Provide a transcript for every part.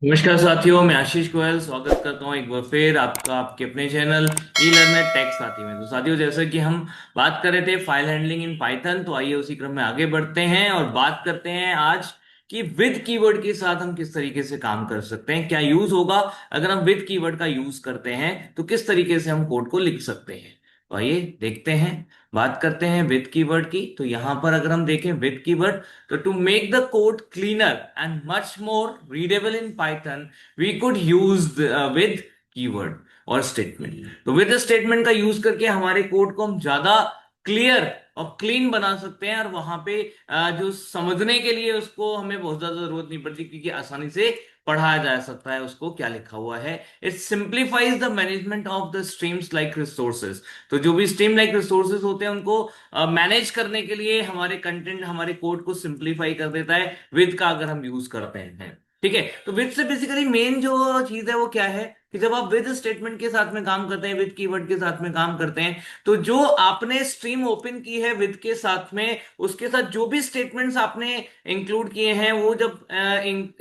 नमस्कार साथियों, मैं आशीष गोयल स्वागत करता हूं एक बार फिर आपका आपके अपने चैनल ई लर्नर टेक साथी में। तो साथियों, जैसे कि हम बात कर रहे थे फाइल हैंडलिंग इन पाइथन, तो आइए उसी क्रम में आगे बढ़ते हैं और बात करते हैं आज कि विद कीवर्ड के साथ हम किस तरीके से काम कर सकते हैं, क्या यूज होगा अगर हम विद कीवर्ड का यूज करते हैं, तो किस तरीके से हम कोड को लिख सकते हैं। तो आइए देखते हैं, बात करते हैं विद कीवर्ड की। तो यहां पर अगर हम देखें with keyword, so to make the code cleaner and much more readable in Python, we could use with keyword और स्टेटमेंट। तो विद स्टेटमेंट का यूज करके हमारे कोड को हम ज्यादा क्लियर और क्लीन बना सकते हैं, और वहां पे जो समझने के लिए उसको हमें बहुत ज्यादा जरूरत नहीं पड़ती, क्योंकि आसानी से पढ़ाया जा सकता है उसको क्या लिखा हुआ है। It simplifies the management of the streams like resources. तो जो भी स्ट्रीम लाइक रिसोर्सेज होते हैं उनको मैनेज करने के लिए हमारे कंटेंट हमारे कोड को सिंप्लीफाई कर देता है विद का अगर हम यूज करते हैं। ठीक है, तो विद से बेसिकली मेन जो चीज है वो क्या है कि जब आप विद स्टेटमेंट के साथ में काम करते हैं, विद कीवर्ड के साथ में काम करते हैं, तो जो आपने स्ट्रीम ओपन की है विद के साथ में, उसके साथ जो भी स्टेटमेंट्स आपने इंक्लूड किए हैं, वो जब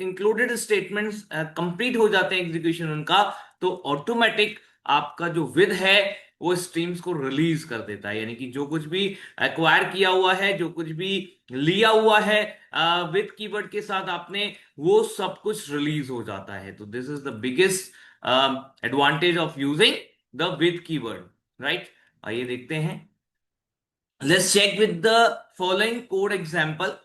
इंक्लूडेड स्टेटमेंट्स कंप्लीट हो जाते हैं एग्जीक्यूशन उनका, तो ऑटोमेटिक आपका जो विद है वो स्ट्रीम्स को रिलीज कर देता है। यानी कि जो कुछ भी एक्वायर किया हुआ है, जो कुछ भी लिया हुआ है विद कीवर्ड के साथ आपने, वो सब कुछ रिलीज हो जाता है। तो this is the biggest advantage of using the with keyword, right. आइए देखते हैं, let's check with the following code example.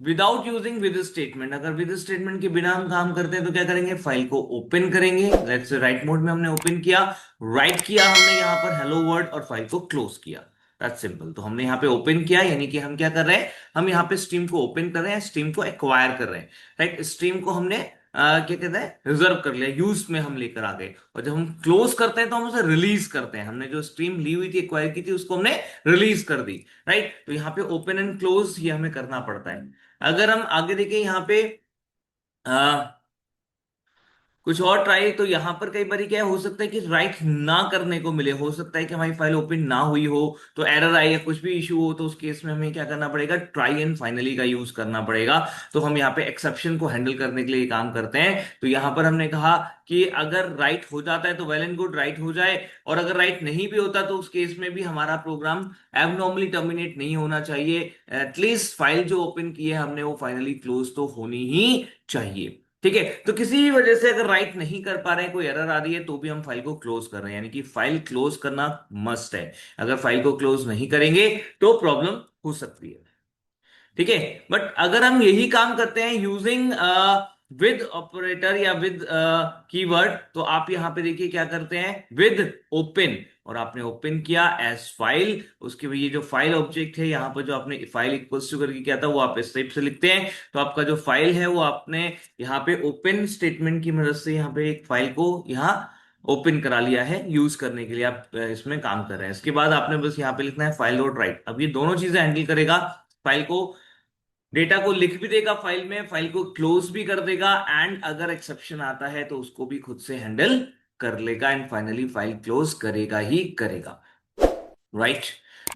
Without using with statement, अगर विद स्टेटमेंट के बिना हम काम करते हैं तो क्या करेंगे, फाइल को ओपन करेंगे। लेट्स से राइट मोड में हमने ओपन किया, राइट किया हमने यहाँ पर हेलो वर्ड, और फाइल को क्लोज किया। That's simple. तो हमने यहाँ पे ओपन किया, यानी कि हम क्या कर रहे हैं, हम यहाँ पे स्ट्रीम को ओपन कर रहे हैं, स्ट्रीम को एक्वायर कर रहे हैं। राइट, स्ट्रीम को हमने क्या कहते हैं, रिजर्व कर लिया, यूज में हम लेकर आ गए। और जब हम क्लोज करते हैं तो हम उसे रिलीज करते हैं। हमने जो स्ट्रीम ली हुई थी, एक्वायर की थी, उसको हमने रिलीज कर दी। राइट, तो यहाँ पे ओपन एंड क्लोज ये हमें करना पड़ता है। अगर हम आगे देखें यहाँ पे कुछ और ट्राई, तो यहां पर कई बार क्या हो सकता है कि राइट ना करने को मिले, हो सकता है कि हमारी फाइल ओपन ना हुई हो, तो एरर आई या कुछ भी इशू हो, तो उस केस में हमें क्या करना पड़ेगा, ट्राई एंड फाइनली का यूज करना पड़ेगा। तो हम यहाँ पे एक्सेप्शन को हैंडल करने के लिए काम करते हैं। तो यहाँ पर हमने कहा कि अगर राइट हो जाता है तो वेल एंड गुड, राइट हो जाए, और अगर राइट नहीं भी होता तो उस केस में भी हमारा प्रोग्राम एबनॉर्मली टर्मिनेट नहीं होना चाहिए। एटलीस्ट फाइल जो ओपन की है हमने वो फाइनली क्लोज तो होनी ही चाहिए। ठीक है, तो किसी भी वजह से अगर राइट नहीं कर पा रहे हैं, कोई एरर आ रही है, तो भी हम फाइल को क्लोज कर रहे हैं, यानी कि फाइल क्लोज करना मस्ट है। अगर फाइल को क्लोज नहीं करेंगे तो प्रॉब्लम हो सकती है। ठीक है, बट अगर हम यही काम करते हैं यूजिंग विद ऑपरेटर या विद कीवर्ड, तो आप यहां पे देखिए क्या करते हैं, विद ओपन, और आपने ओपन किया एज फाइल, उसके ये जो फाइल ऑब्जेक्ट है यहाँ पर जो आपने फाइल इक्वल्स टू करके किया था वो आप इस टाइप से लिखते हैं। तो आपका जो फाइल है वो आपने यहाँ पे ओपन स्टेटमेंट की मदद से यहाँ पे एक फाइल को यहाँ ओपन करा लिया है यूज करने के लिए, आप इसमें काम कर रहे हैं। इसके बाद आपने बस यहाँ पे लिखना है फाइल डॉट राइट। अब ये दोनों चीजें हैंडल करेगा, फाइल को, डेटा को लिख भी देगा फाइल में, फाइल को क्लोज भी कर देगा, एंड अगर एक्सेप्शन आता है तो उसको भी खुद से हैंडल कर लेगा, एंड फाइनली फाइल क्लोज करेगा ही करेगा। राइट,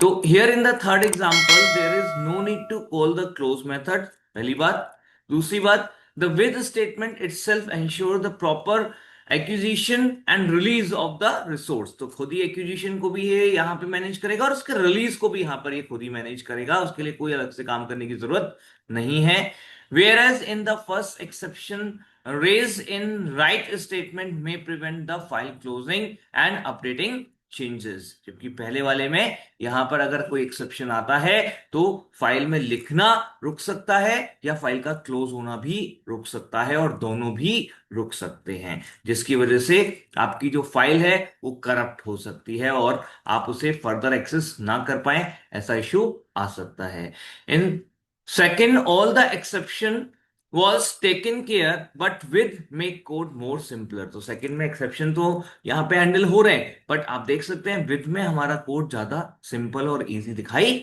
तो here in the third example there is no need to call the close method, पहली बात। दूसरी बात, the with statement itself ensure the proper acquisition and release of the resource. तो खुद ही acquisition को भी ये यहाँ पे मैनेज करेगा, और उसके रिलीज को भी यहाँ पर ये खुद ही मैनेज करेगा, उसके लिए कोई अलग से काम करने की जरूरत नहीं है। Whereas in the first exception raise in write statement में prevent the file closing and updating changes, जबकि पहले वाले में यहां पर अगर कोई एक्सेप्शन आता है तो फाइल में लिखना रुक सकता है, या फाइल का क्लोज होना भी रुक सकता है, और दोनों भी रुक सकते हैं, जिसकी वजह से आपकी जो फाइल है वो करप्ट हो सकती है और आप उसे फर्दर एक्सेस ना कर पाए, ऐसा इशू आ सकता है। In second, all the exception was taken care but with make code more simpler। तो सेकंड में एक्सेप्शन तो यहां पे हैंडल हो रहे हैं, बट आप देख सकते हैं विद में हमारा कोड ज्यादा सिंपल और इजी दिखाई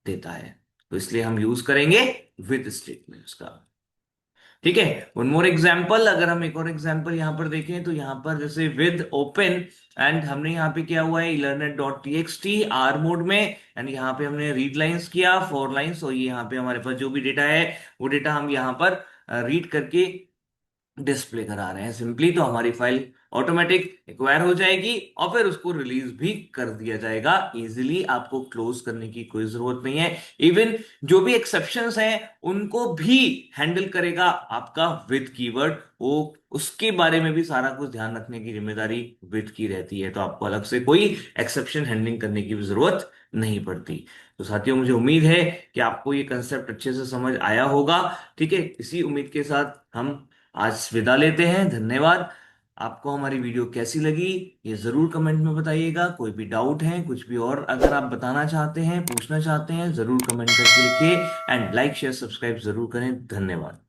देता है, तो इसलिए हम यूज करेंगे विद स्टेटमेंट्स का। ठीक है, वन मोर एग्जांपल, अगर हम एक और एग्जांपल यहां पर देखें, तो यहां पर जैसे विद ओपन, एंड हमने यहाँ पे किया हुआ है learner dot T x T R mode में, एंड यहाँ पे हमने रीड लाइंस किया 4 लाइंस, और ये यहाँ पे हमारे पास जो भी डेटा है वो डेटा हम यहाँ पर रीड करके डिस्प्ले करा रहे हैं सिंपली, तो हमारी फाइल ऑटोमेटिक एक्वायर हो जाएगी और फिर उसको रिलीज भी कर दिया जाएगा इजीली। आपको क्लोज करने की कोई जरूरत नहीं है। इवन जो भी एक्सेप्शंस हैं उनको भी हैंडल करेगा आपका विद कीवर्ड। वो उसके बारे में भी सारा कुछ ध्यान रखने की जिम्मेदारी विद की रहती है, तो आपको अलग से कोई एक्सेप्शन हैंडलिंग करने की भी जरूरत नहीं पड़ती। तो साथियों, मुझे उम्मीद है कि आपको ये कंसेप्ट अच्छे से समझ आया होगा। ठीक है, इसी उम्मीद के साथ हम आज विदा लेते हैं। धन्यवाद। आपको हमारी वीडियो कैसी लगी ये जरूर कमेंट में बताइएगा। कोई भी डाउट है, कुछ भी और अगर आप बताना चाहते हैं, पूछना चाहते हैं, जरूर कमेंट करके लिखिए। एंड लाइक शेयर सब्सक्राइब जरूर करें। धन्यवाद।